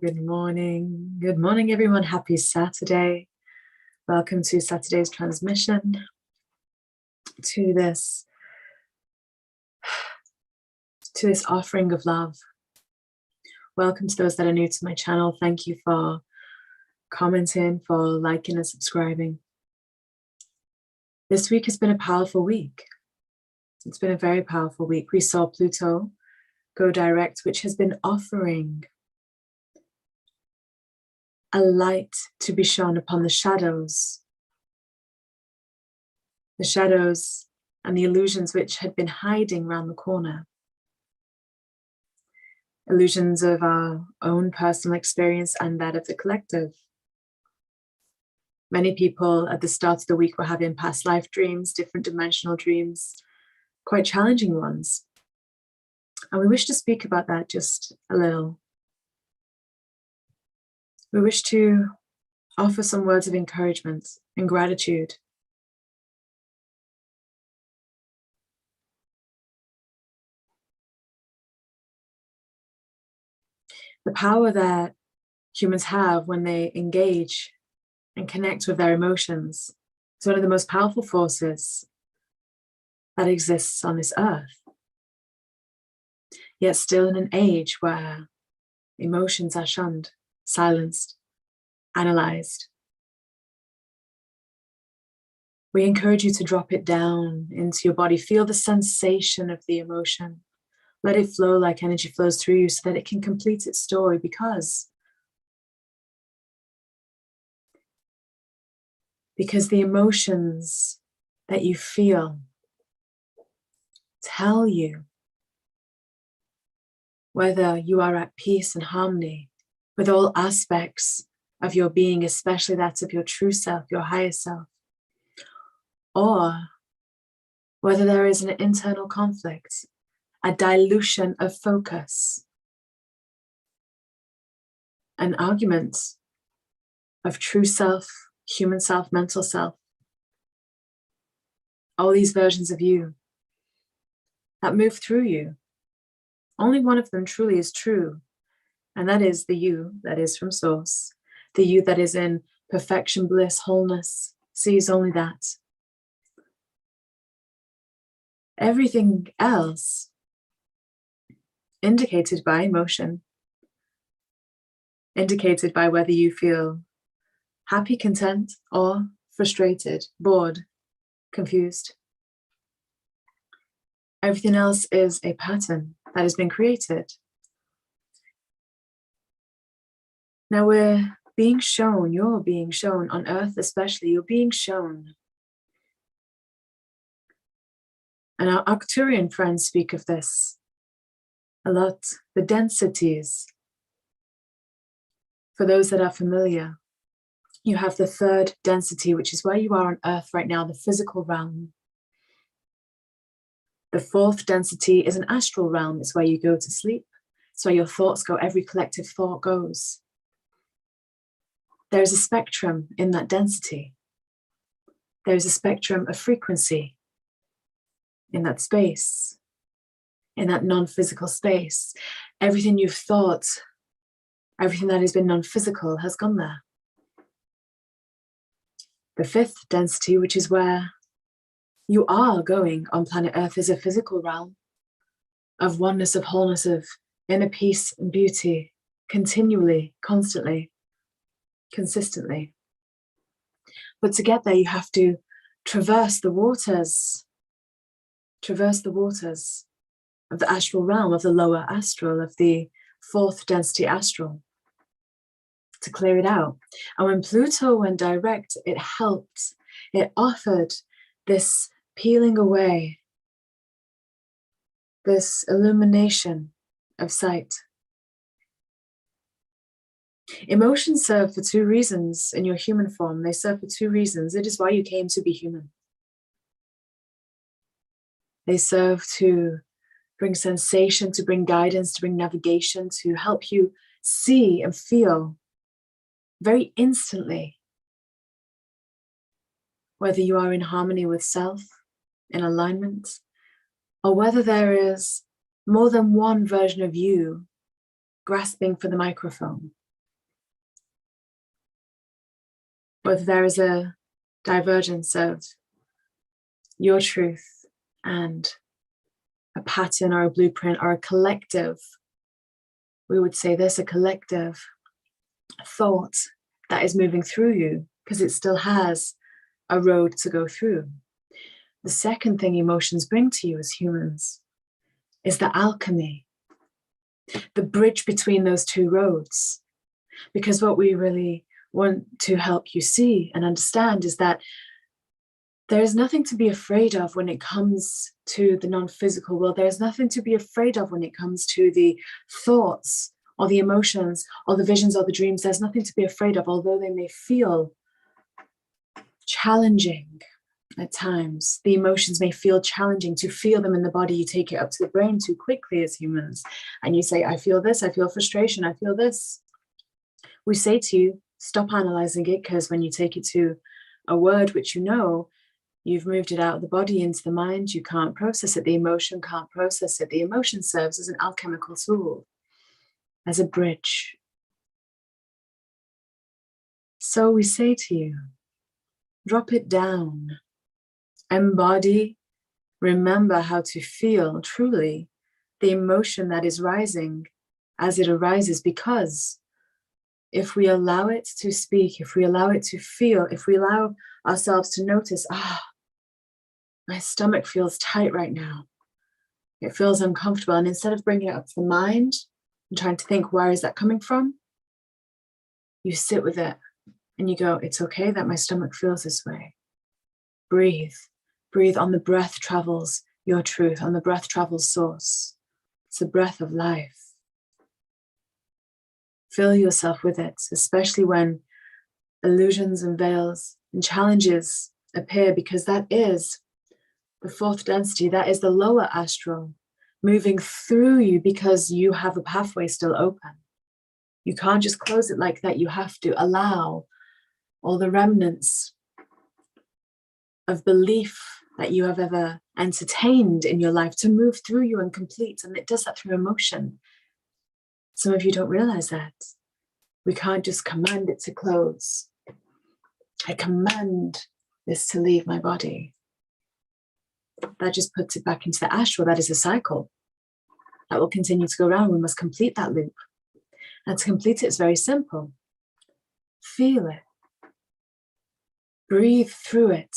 Good morning. Good morning, everyone. Happy Saturday. Welcome to Saturday's transmission, to this offering of love. Welcome to those that are new to my channel. Thank you for commenting, for liking and subscribing. This week has been a powerful week. It's been a very powerful week. We saw Pluto go direct, which has been offering a light to be shone upon the shadows and the illusions which had been hiding around the corner. Illusions of our own personal experience and that of the collective. Many people at the start of the week were having past life dreams, different dimensional dreams, quite challenging ones. And we wish to speak about that just a little. We wish to offer some words of encouragement and gratitude. The power that humans have when they engage and connect with their emotions is one of the most powerful forces that exists on this earth. Yet still in an age where emotions are shunned, silenced, analyzed. We encourage you to drop it down into your body. Feel the sensation of the emotion. Let it flow like energy flows through you so that it can complete its story, because the emotions that you feel tell you whether you are at peace and harmony with all aspects of your being, especially that of your true self, your higher self, or whether there is an internal conflict, a dilution of focus, an argument of true self, human self, mental self. All these versions of you that move through you. Only one of them truly is true, and that is the you that is from source, the you that is in perfection, bliss, wholeness, sees only that. Everything else indicated by emotion, indicated by whether you feel happy, content, or frustrated, bored, confused. Everything else is a pattern that has been created. Now we're being shown, you're being shown on earth especially, you're being shown. And our Arcturian friends speak of this a lot, the densities. For those that are familiar, you have the third density, which is where you are on earth right now, the physical realm. The fourth density is an astral realm. It's where you go to sleep. It's where your thoughts go. Every collective thought goes. There is a spectrum in that density. There is a spectrum of frequency in that space, in that non-physical space. Everything you've thought, everything that has been non-physical has gone there. The fifth density, which is where you are going on planet Earth, is a physical realm of oneness, of wholeness, of inner peace and beauty, continually, constantly, consistently. But to get there, you have to traverse the waters of the astral realm, of the lower astral, of the fourth density astral, to clear it out. And when Pluto went direct, it helped. It offered this peeling away, this illumination of sight. Emotions serve for two reasons in your human form. They serve for two reasons. It is why you came to be human. They serve to bring sensation, to bring guidance, to bring navigation, to help you see and feel very instantly whether you are in harmony with self, in alignment, or whether there is more than one version of you grasping for the microphone. whether there is a divergence of your truth and a pattern or a blueprint or a collective, we would say this, a collective thought that is moving through you, because it still has a road to go through. The second thing emotions bring to you as humans is the alchemy, the bridge between those two roads. Because what we really want to help you see and understand is that there is nothing to be afraid of when it comes to the non-physical world. There is nothing to be afraid of when it comes to the thoughts or the emotions or the visions or the dreams. There's nothing to be afraid of, although they may feel challenging at times. The emotions may feel challenging. To feel them in the body, you take it up to the brain too quickly as humans. And you say, I feel this, I feel frustration, I feel this. We say to you, stop analyzing it, because when you take it to a word which you know, you've moved it out of the body into the mind, you can't process it. The emotion can't process it. The emotion serves as an alchemical tool, as a bridge. So we say to you, drop it down, embody, remember how to feel truly the emotion that is rising as it arises, because if we allow it to speak, if we allow it to feel, if we allow ourselves to notice, my stomach feels tight right now, it feels uncomfortable, and instead of bringing it up to the mind and trying to think, where is that coming from? You sit with it and you go, it's okay that my stomach feels this way. Breathe. Breathe. On the breath travels your truth. On the breath travels source. It's the breath of life. Fill yourself with it, especially when illusions and veils and challenges appear, because that is the fourth density, that is the lower astral moving through you, because you have a pathway still open. You can't just close it like that. You have to allow all the remnants of belief that you have ever entertained in your life to move through you and complete. And it does that through emotion. Some of you don't realize that. We can't just command it to close. I command this to leave my body. That just puts it back into the astral. That is a cycle that will continue to go around. We must complete that loop. And to complete it is very simple. Feel it. Breathe through it.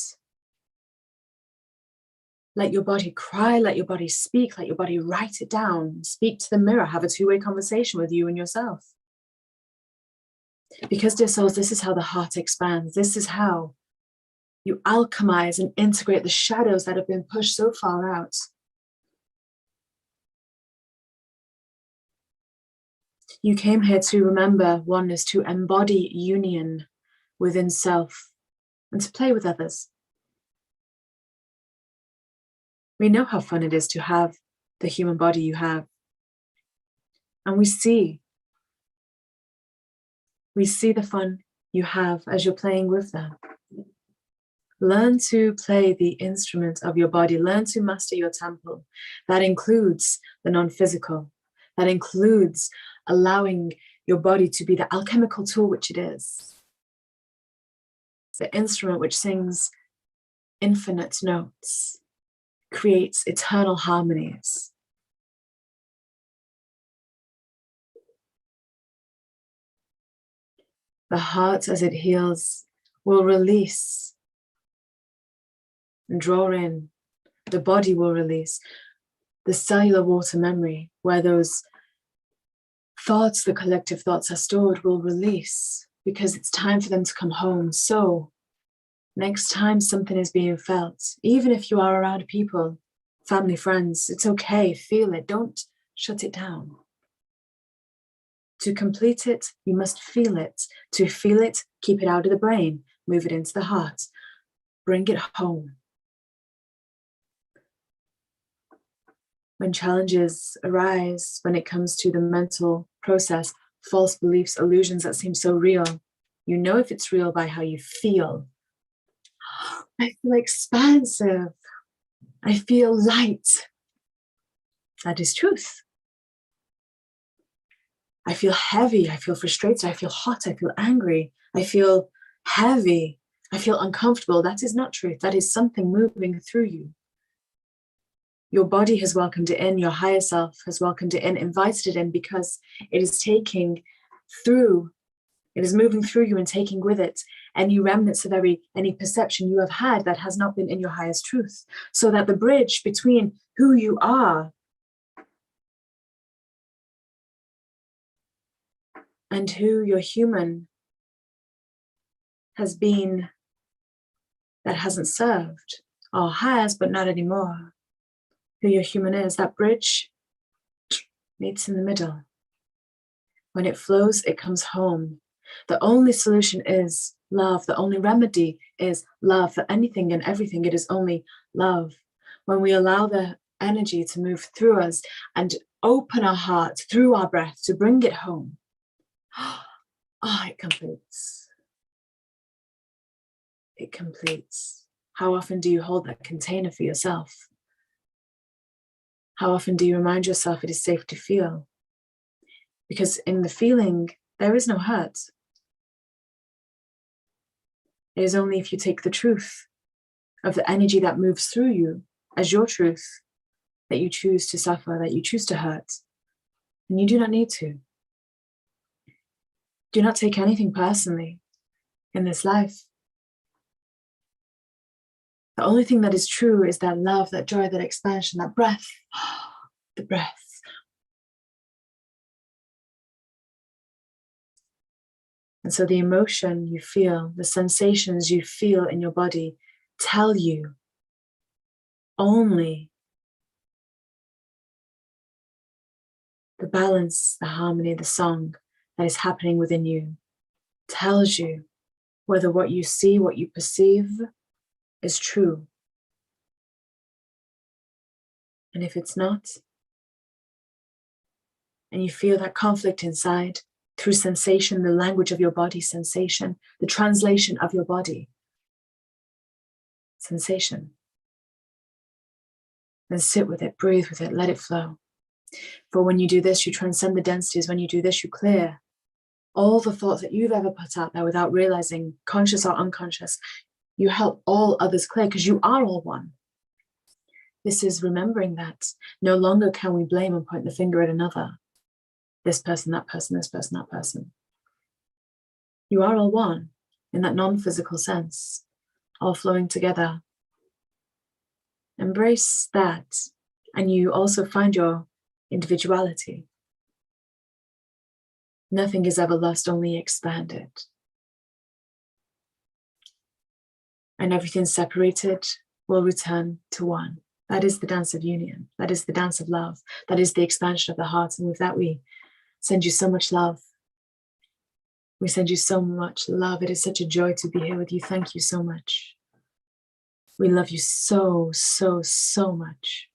Let your body cry, let your body speak, let your body write it down. Speak to the mirror, have a two-way conversation with you and yourself. Because, dear souls, this is how the heart expands. This is how you alchemize and integrate the shadows that have been pushed so far out. You came here to remember oneness, to embody union within self, and to play with others. We know how fun it is to have the human body you have. And we see the fun you have as you're playing with them. Learn to play the instrument of your body. Learn to master your temple. That includes the non-physical. That includes allowing your body to be the alchemical tool which it is. The instrument which sings infinite notes, creates eternal harmonies. The heart, as it heals, will release and draw in. The body will release. The cellular water memory, where those thoughts, the collective thoughts are stored, will release, because it's time for them to come home. So next time something is being felt, even if you are around people, family, friends, it's okay, feel it, don't shut it down. To complete it, you must feel it. To feel it, keep it out of the brain, move it into the heart, bring it home. When challenges arise, when it comes to the mental process, false beliefs, illusions that seem so real, you know if it's real by how you feel. I feel expansive. I feel light. That is truth. I feel heavy. I feel frustrated. I feel hot. I feel angry. I feel heavy. I feel uncomfortable. That is not truth. That is something moving through you. Your body has welcomed it in. Your higher self has welcomed it in, invited it in, because it is taking through, it is moving through you and taking with it any remnants of any perception you have had that has not been in your highest truth, so that the bridge between who you are and who your human has been, that hasn't served, or has, but not anymore, who your human is, that bridge meets in the middle. When it flows, it comes home. The only solution is love. The only remedy is love. For anything and everything, it is only love. When we allow the energy to move through us and open our heart through our breath to bring it home, it completes. It completes. How often do you hold that container for yourself? How often do you remind yourself it is safe to feel? Because in the feeling, there is no hurt. It is only if you take the truth of the energy that moves through you as your truth that you choose to suffer, that you choose to hurt. And you do not need to. Do not take anything personally in this life. The only thing that is true is that love, that joy, that expansion, that breath, the breath. And so the emotion you feel, the sensations you feel in your body tell you only the balance, the harmony, the song that is happening within you, tells you whether what you see, what you perceive is true. And if it's not, and you feel that conflict inside, through sensation, the language of your body, sensation, the translation of your body, sensation. Then sit with it, breathe with it, let it flow. For when you do this, you transcend the densities. When you do this, you clear all the thoughts that you've ever put out there without realizing, conscious or unconscious. You help all others clear because you are all one. This is remembering that no longer can we blame and point the finger at another. This person, that person, this person, that person. You are all one in that non-physical sense, all flowing together. Embrace that, and you also find your individuality. Nothing is ever lost, only expanded. And everything separated will return to one. That is the dance of union. That is the dance of love. That is the expansion of the heart. And with that, we send you so much love. We send you so much love. It is such a joy to be here with you. Thank you so much. We love you so, so, so much.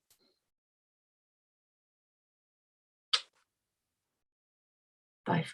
Bye.